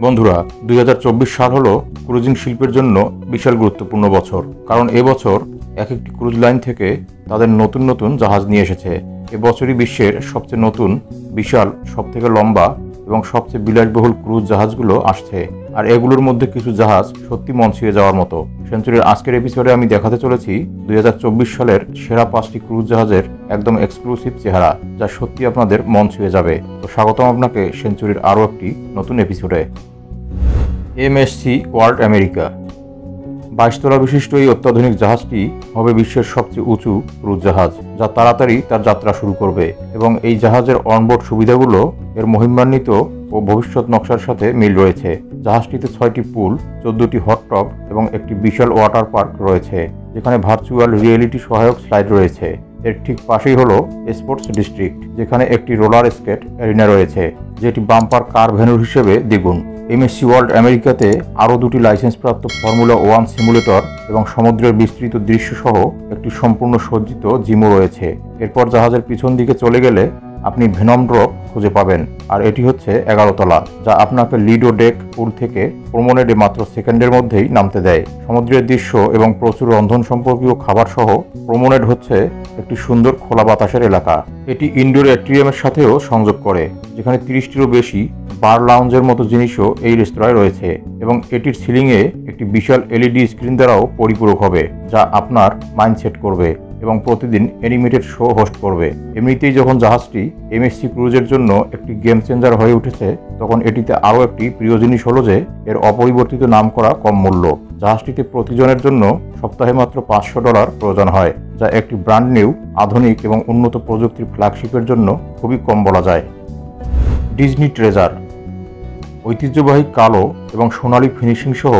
বন্ধুরা, 2024 সাল হলো ক্রুজিং শিল্পের জন্য বিশাল গুরুত্বপূর্ণ বছর। কারণ এবছর এক একটি ক্রুজ লাইন থেকে তাদের নতুন নতুন জাহাজ নিয়ে এসেছে। এবছরই বিশ্বের সবচেয়ে নতুন, বিশাল, সবথেকে লম্বা এবং সবচেয়ে বিলাসবহুল ক্রুজ জাহাজগুলো আসছে। আর এগুলোর মধ্যে কিছু জাহাজ সত্যি মন ছুঁয়ে যাওয়ার মতো। সেঞ্চুরির আজকের এপিসোডে আমি দেখাতে চলেছি 2024 সালের সেরা 5টি ক্রুজ জাহাজের একদম এক্সক্লুসিভ চেহারা, যা সত্যি আপনাদের মন ছুঁয়ে যাবে। তো স্বাগতম আপনাকে সেঞ্চুরির আরও একটি নতুন এপিসোডে। এমএসসি ওয়ার্ল্ড আমেরিকা 22 তলা বিশিষ্ট এই অত্যাধুনিক জাহাজটি হবে বিশ্বের সবচেয়ে উঁচু ক্রুজ জাহাজ, যা তাড়াতাড়ি তার যাত্রা শুরু করবে। এবং এই জাহাজের অনবোর্ড সুবিধাগুলো এর মহিমান্বিত ও ভবিষ্যৎ নকশার সাথে মিল রয়েছে। জাহাজটিতে 6টি পুল, 14টি হট টপ এবং একটি বিশাল ওয়াটার পার্ক রয়েছে, যেখানে ভার্চুয়াল রিয়েলিটি সহায়ক স্লাইড রয়েছে। এর ঠিক পাশেই হলো স্পোর্টস ডিস্ট্রিক্ট, যেখানে একটি রোলার স্কেট অ্যারিনা রয়েছে, যেটি বাম্পার কার ভেন্যু হিসেবে দ্বিগুণ। এমএসসি ওয়ার্ল্ড আমেরিকাতে আরও 2টি লাইসেন্সপ্রাপ্ত ফর্মুলা 1 সিমুলেটর এবং সমুদ্রের বিস্তৃত দৃশ্য সহ একটি সম্পূর্ণ সজ্জিত জিমও রয়েছে। এরপর জাহাজের পিছন দিকে চলে গেলে আপনি ভেনম ড্রপ খুঁজে পাবেন, আর এটি হচ্ছে 11 তলা, যা আপনাকে লিডো ডেক পুল থেকে প্রমোনেডে মাত্র সেকেন্ডের মধ্যেই নামতে দেয়। সমুদ্রের দৃশ্য এবং প্রচুর রন্ধন সম্পর্কীয় খাবার সহ প্রমোনেড হচ্ছে একটি সুন্দর খোলা বাতাসের এলাকা। এটি ইনডোর অ্যাট্রিয়ামের সাথেও সংযোগ করে, যেখানে 30টিরও বেশি বার লাউঞ্জের মতো জিনিসও এই রেস্তোরাঁয় রয়েছে। এবং এটির সিলিংয়ে একটি বিশাল এলইডি স্ক্রিন দ্বারাও পরিপূরক হবে, যা আপনার মাইন্ড সেট করবে এবং প্রতিদিন অ্যানিমেটেড শো হোস্ট করবে। এমনিতেই যখন জাহাজটি এমএসসি ক্রুজের জন্য একটি গেম চেঞ্জার হয়ে উঠেছে, তখন এটিতে আরও একটি প্রিয় জিনিস হলো যে এর অপরিবর্তিত নাম করা কম মূল্য। জাহাজটিতে প্রতিজনের জন্য সপ্তাহে মাত্র $500 প্রয়োজন হয়, যা একটি ব্র্যান্ড নিউ, আধুনিক এবং উন্নত প্রযুক্তির ফ্ল্যাগশিপের জন্য খুবই কম বলা যায়। ডিজনি ট্রেজার ঐতিহ্যবাহী কালো এবং সোনালী ফিনিশিং সহ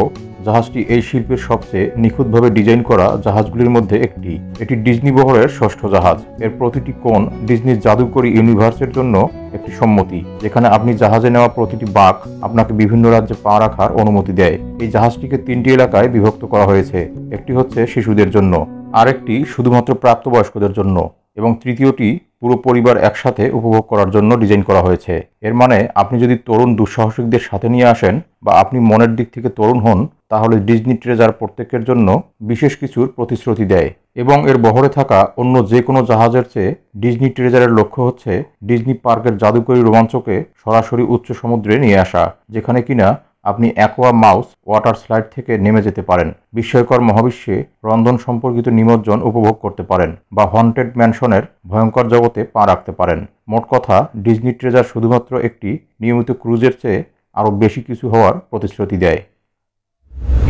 জাহাজটি এই শিল্পের সবচেয়ে নিখুঁতভাবে ডিজাইন করা জাহাজগুলির মধ্যে একটি। এটি ডিজনি বহরের ষষ্ঠ জাহাজ। এর প্রতিটি কোণ ডিজনির জাদুকরী ইউনিভার্সের জন্য একটি সম্মতি, যেখানে আপনি জাহাজে নেওয়া প্রতিটি বাঁক আপনাকে বিভিন্ন রাজ্যে পা রাখার অনুমতি দেয়। এই জাহাজটিকে 3টি এলাকায় বিভক্ত করা হয়েছে। একটি হচ্ছে শিশুদের জন্য, আরেকটি শুধুমাত্র প্রাপ্তবয়স্কদের জন্য, এবং তৃতীয়টি পুরো পরিবার একসাথে উপভোগ করার জন্য ডিজাইন করা হয়েছে। এর মানে আপনি যদি তরুণ দুঃসাহসিকদের সাথে নিয়ে আসেন বা আপনি মনের দিক থেকে তরুণ হন, তাহলে ডিজনি ট্রেজার প্রত্যেকের জন্য বিশেষ কিছুর প্রতিশ্রুতি দেয়। এবং এর বহরে থাকা অন্য যে কোনো জাহাজের চেয়ে ডিজনি ট্রেজারের লক্ষ্য হচ্ছে ডিজনি পার্কের জাদুকরী রোমাঞ্চকে সরাসরি উচ্চ সমুদ্রে নিয়ে আসা, যেখানে কিনা আপনি অ্যাকোয়া মাউস ওয়াটার স্লাইড থেকে নেমে যেতে পারেন, বিস্ময়কর মহাবিশ্বে রন্ধন সম্পর্কিত নিমজ্জন উপভোগ করতে পারেন, বা হন্টেড ম্যানশনের ভয়ঙ্কর জগতে পা রাখতে পারেন। মোট কথা, ডিজনি ট্রেজার শুধুমাত্র একটি নিয়মিত ক্রুজের চেয়ে আরও বেশি কিছু হওয়ার প্রতিশ্রুতি দেয়।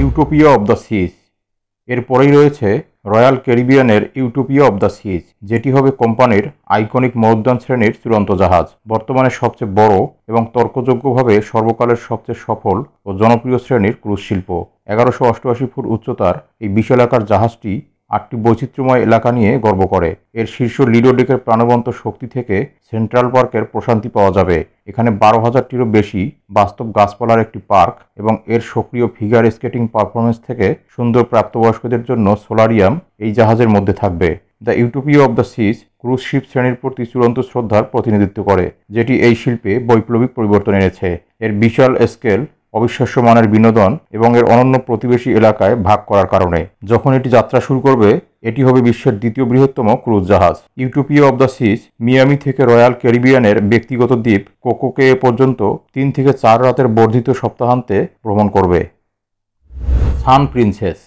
ইউটোপিয়া অব দ্য সিজ এরপরেই রয়েছে রয়্যাল ক্যারিবিয়ানের ইউটোপিয়া অব দ্য সিজ, যেটি হবে কোম্পানির আইকনিক মরুদ্যান শ্রেণীর চূড়ান্ত জাহাজ। বর্তমানে সবচেয়ে বড় এবং তর্কযোগ্যভাবে সর্বকালের সবচেয়ে সফল ও জনপ্রিয় শ্রেণীর ক্রুজ শিল্প। 1188 ফুট উচ্চতার এই বিশালাকার জাহাজটি 8টি বৈচিত্র্যময় এলাকা নিয়ে গর্ব করে। এর শীর্ষ লিডো ডেকের প্রাণবন্ত শক্তি থেকে সেন্ট্রাল পার্কের প্রশান্তি পাওয়া যাবে। এখানে 12,000টিরও বেশি বাস্তব গাছপালার একটি পার্ক এবং এর সক্রিয় ফিগার স্কেটিং পারফরমেন্স থেকে সুন্দর প্রাপ্তবয়স্কদের জন্য সোলারিয়াম এই জাহাজের মধ্যে থাকবে। The Utopia of the Seas cruise ship শ্রেণীর প্রতি চূড়ান্ত শ্রদ্ধার প্রতিনিধিত্ব করে, যেটি এই শিল্পে বৈপ্লবিক পরিবর্তন এনেছে। এর বিশাল স্কেল, অবিশ্বাস্য মানের বিনোদন এবং এর অনন্য প্রতিবেশী এলাকায় ভাগ করার কারণে যখন এটি যাত্রা শুরু করবে, এটি হবে বিশ্বের দ্বিতীয় বৃহত্তম ক্রুজ জাহাজ। Utopia of the Seas Miami থেকে রয়্যাল ক্যারিবিয়ানের ব্যক্তিগত দ্বীপ কোকোকে পর্যন্ত 3 থেকে 4 রাতের বর্ধিত সপ্তাহান্তে ভ্রমণ করবে। সান প্রিন্সেস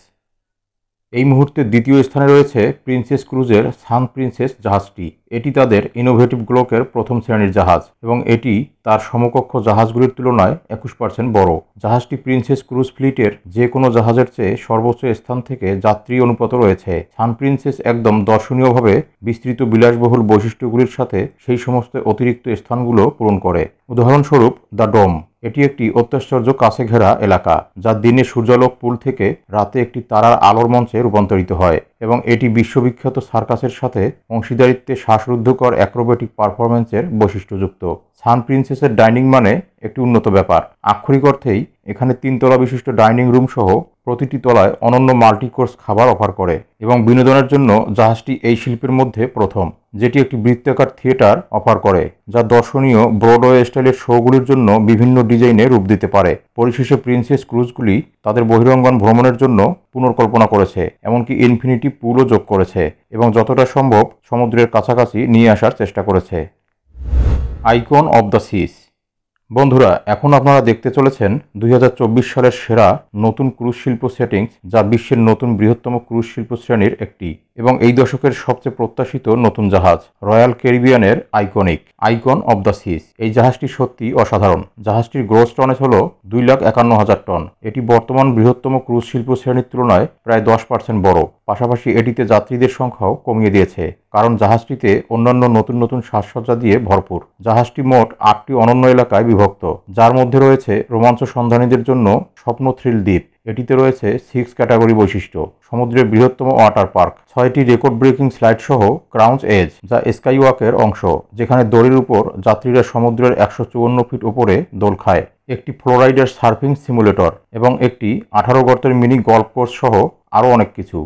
এই মুহূর্তে দ্বিতীয় স্থানে রয়েছে প্রিন্সেস ক্রুজের সান প্রিন্সেস জাহাজটি। এটি তাদের ইনোভেটিভ গ্লোকের প্রথম শ্রেণীর জাহাজ এবং এটি তার সমকক্ষ জাহাজগুলির তুলনায় 21% বড়। জাহাজটি প্রিন্সেস ক্রুজ ফ্লিটের যে কোনো জাহাজের চেয়ে সর্বোচ্চ স্থান থেকে যাত্রী অনুপাত রয়েছে। সান প্রিন্সেস একদম দর্শনীয়ভাবে বিস্তৃত বিলাসবহুল বৈশিষ্ট্যগুলির সাথে সেই সমস্ত অতিরিক্ত স্থানগুলো পূরণ করে। উদাহরণস্বরূপ দ্য ডোম, এটি একটি অত্যাশ্চর্য কাছে ঘেরা এলাকা, যা দিনে সূর্যালোক পুল থেকে রাতে একটি তারার আলোর মঞ্চে রূপান্তরিত হয়, এবং এটি বিশ্ববিখ্যাত সার্কাসের সাথে অংশীদারিত্বে শ্বাসরুদ্ধকর অ্যাক্রোবেটিক পারফরমেন্সের বৈশিষ্ট্যযুক্ত। সান প্রিন্সেসের ডাইনিং মানে একটি উন্নত ব্যাপার। আক্ষরিক অর্থেই এখানে 3 তলা বিশিষ্ট ডাইনিং রুম সহ প্রতিটি তলায় অনন্য মাল্টিকোর্স খাবার অফার করে এবং বিনোদনের জন্য জাহাজটি এই শিল্পের মধ্যে প্রথম, যেটি একটি বৃত্তাকার থিয়েটার অফার করে যা দর্শনীয় ব্রডওয়ে স্টাইলের শোগুলির জন্য বিভিন্ন ডিজাইনে রূপ দিতে পারে। পরিশেষে প্রিন্সেস ক্রুজগুলি তাদের বহিরঙ্গন ভ্রমণের জন্য পুনর্কল্পনা করেছে, এমনকি ইনফিনিটি পুলও যোগ করেছে এবং যতটা সম্ভব সমুদ্রের কাছাকাছি নিয়ে আসার চেষ্টা করেছে। Icon of the Seas. বন্ধুরা, এখন আপনারা দেখতে চলেছেন 2024 সালের সেরা নতুন ক্রুজ শিল্প সেটিংস, যা বিশ্বের নতুন বৃহত্তম ক্রুজ শিল্প শ্রেণীর একটি এবং এই দশকের সবচেয়ে প্রত্যাশিত নতুন জাহাজ রয়্যাল ক্যারিবিয়ানের আইকন অব দ্য সিস। এই জাহাজটি সত্যি অসাধারণ। জাহাজটির গ্রোস টনেজ হল 2,51,000 টন। এটি বর্তমান বৃহত্তম ক্রুজ শিল্প শ্রেণীর তুলনায় প্রায় 10% বড়। পাশাপাশি এটিতে যাত্রীদের সংখ্যাও কমিয়ে দিয়েছে, কারণ জাহাজটিতে অন্যান্য নতুন নতুন সাজসজ্জা দিয়ে ভরপুর। জাহাজটি মোট 8টি অনন্য এলাকায় বিভক্ত, যার মধ্যে রয়েছে রোমাঞ্চ সন্ধানীদের জন্য স্বপ্ন থ্রিল দ্বীপ। এটিতে রয়েছে 6 ক্যাটাগরি বৈশিষ্ট্য, সমুদ্রের বৃহত্তম ওয়াটার পার্ক, 6টি রেকর্ড ব্রেকিং স্লাইড সহ ক্রাউন্স এজ, যা স্কাই ওয়াকের অংশ, যেখানে দড়ির উপর যাত্রীরা সমুদ্রের 154 ফিট উপরে দোল খায়, একটি ফ্লোরাইডার সার্ফিং সিমুলেটর এবং একটি 18 গর্তের মিনি গল্ফ কোর্স সহ আরও অনেক কিছু।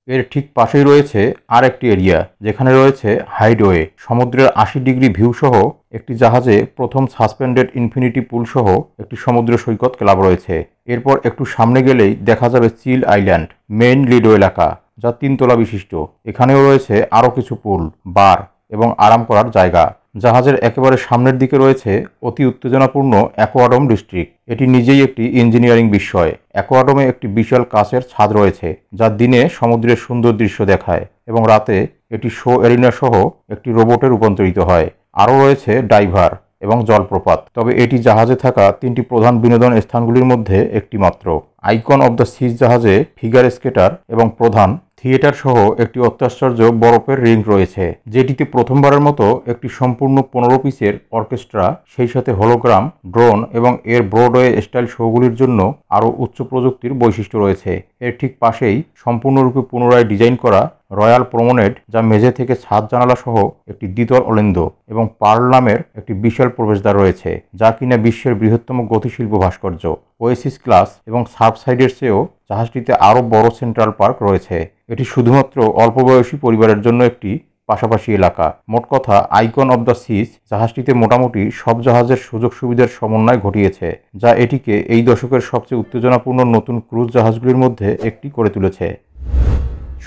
এর ঠিক পাশেই রয়েছে আর একটি এরিয়া, যেখানে রয়েছে হাইডওয়ে, সমুদ্রের 80 ডিগ্রি ভিউ সহ একটি জাহাজে প্রথম সাসপেন্ডেড ইনফিনিটি পুল সহ একটি সমুদ্র সৈকত ক্লাব রয়েছে। এরপর একটু সামনে গেলেই দেখা যাবে চিল আইল্যান্ড, মেইন লিডো এলাকা, যা 3 তলা বিশিষ্ট। এখানেও রয়েছে আরও কিছু পুল, বার এবং আরাম করার জায়গা। জাহাজের একেবারে সামনের দিকে রয়েছে অতি উত্তেজনাপূর্ণ অ্যাকোয়াডম ডিস্ট্রিক্ট। এটি নিজেই একটি ইঞ্জিনিয়ারিং বিস্ময়। অ্যাকোয়াডমে একটি বিশাল কাচের ছাদ রয়েছে, যা দিনে সমুদ্রের সুন্দর দৃশ্য দেখায় এবং রাতে এটি শো এরিনা সহ একটি রোবটে রূপান্তরিত হয়। আরও রয়েছে ডাইভার এবং জলপ্রপাত। তবে এটি জাহাজে থাকা 3টি প্রধান বিনোদন স্থানগুলির মধ্যে একটি মাত্র। আইকন অব দ্য সিজ জাহাজে ফিগার স্কেটার এবং প্রধান থিয়েটার সহ একটি অত্যাশ্চর্য বরফের রিং রয়েছে, যেটিতে প্রথমবারের মতো একটি সম্পূর্ণ 15 পিসের অর্কেস্ট্রা, সেই সাথে হোলোগ্রাম, ড্রোন এবং এর ব্রডওয়ে স্টাইল শোগুলির জন্য আরও উচ্চ প্রযুক্তির বৈশিষ্ট্য রয়েছে। এর ঠিক পাশেই সম্পূর্ণরূপে পুনরায় ডিজাইন করা রয়্যাল প্রমোনেড, যা মেঝে থেকে ছাদ জানালা সহ একটি দ্বিতল অলিন্দ এবং পার্ল নামের একটি বিশাল প্রবেশদ্বার রয়েছে, যা কিনা বিশ্বের বৃহত্তম গতিশিল্প ভাস্কর্য। ওয়েসিস ক্লাস এবং সার্ফ সাইডের চেয়েও জাহাজটিতে আরও বড় সেন্ট্রাল পার্ক রয়েছে। এটি শুধুমাত্র অল্প বয়সী পরিবারের জন্য একটি পাশাপাশি এলাকা। মোট কথা, আইকন অব দ্য সিজ জাহাজটিতে মোটামুটি সব জাহাজের সুযোগ সুবিধার সমন্বয় ঘটিয়েছে, যা এটিকে এই দশকের সবচেয়ে উত্তেজনাপূর্ণ নতুন ক্রুজ জাহাজগুলির মধ্যে একটি করে তুলেছে।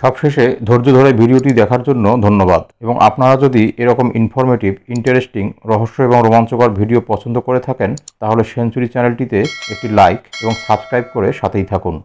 সবশেষে ধৈর্য ধরে ভিডিওটি দেখার জন্য ধন্যবাদ এবং আপনারা যদি এরকম ইনফরমেটিভ, ইন্টারেস্টিং, রহস্য এবং রোমাঞ্চকর ভিডিও পছন্দ করে থাকেন, তাহলে সেঞ্চুরি চ্যানেলটিতে একটি লাইক এবং সাবস্ক্রাইব করে সাথেই থাকুন।